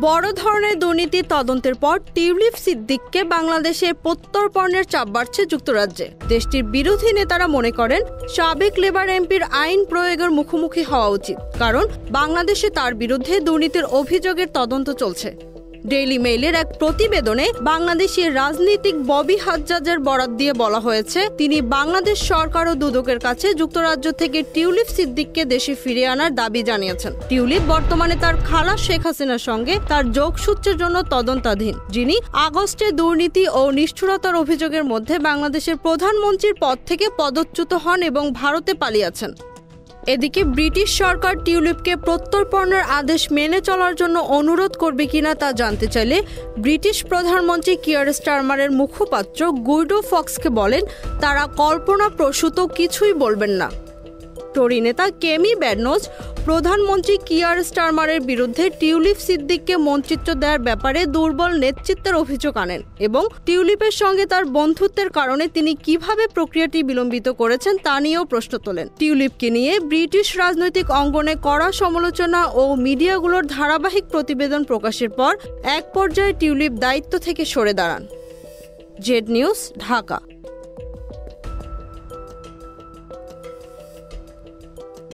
বড় ধরনের দুর্নীতি তদন্তের পর টিউলিপ সিদ্দিককে বাংলাদেশের প্রত্যর্পণের চাপ বাড়ছে যুক্তরাজ্যে। দেশটির বিরোধী নেতারা মনে করেন সাবেক লেবার এমপির আইন প্রয়োগের মুখোমুখি হওয়া উচিত, কারণ বাংলাদেশে তার বিরুদ্ধে দুর্নীতির অভিযোগের তদন্ত চলছে। ডেইলি মেইলের এক প্রতিবেদনে বাংলাদেশি রাজনীতিক ববি হাজ্জাজের বরাত দিয়ে বলা হয়েছে, তিনি বাংলাদেশ সরকার ও দুদকের কাছে যুক্তরাজ্য থেকে টিউলিপ সিদ্দিককে দেশে ফিরিয়ে আনার দাবি জানিয়েছেন। টিউলিপ বর্তমানে তার খালা শেখ হাসিনার সঙ্গে তার যোগসূত্রের জন্য তদন্তাধীন, যিনি আগস্টে দুর্নীতি ও নিষ্ঠুরতার অভিযোগের মধ্যে বাংলাদেশের প্রধানমন্ত্রীর পদ থেকে পদচ্যুত হন এবং ভারতে পালিয়েছেন। এদিকে ব্রিটিশ সরকার টিউলিপকে প্রত্যর্পণের আদেশ মেনে চলার জন্য অনুরোধ করবে কিনা তা জানতে চাইলে ব্রিটিশ প্রধানমন্ত্রী কিয়ার স্টারমারের মুখপাত্র গুইডো ফক্সকে বলেন, তারা কল্পনাপ্রসূত কিছুই বলবেন না। টরি নেতা কেমি ব্যাডনোজ প্রধানমন্ত্রী কিয়ার স্টারমারের বিরুদ্ধে টিউলিপ সিদ্দিককে মন্ত্রিত্ব দেওয়ার ব্যাপারে দুর্বল নেতৃত্বের অভিযোগ আনেন এবং টিউলিপের সঙ্গে তার বন্ধুত্বের কারণে তিনি কিভাবে প্রক্রিয়াটি বিলম্বিত করেছেন তা নিয়েও প্রশ্ন তোলেন। টিউলিপকে নিয়ে ব্রিটিশ রাজনৈতিক অঙ্গনে কড়া সমালোচনা ও মিডিয়াগুলোর ধারাবাহিক প্রতিবেদন প্রকাশের পর এক পর্যায়ে টিউলিপ দায়িত্ব থেকে সরে দাঁড়ান। Z news, Dhaka.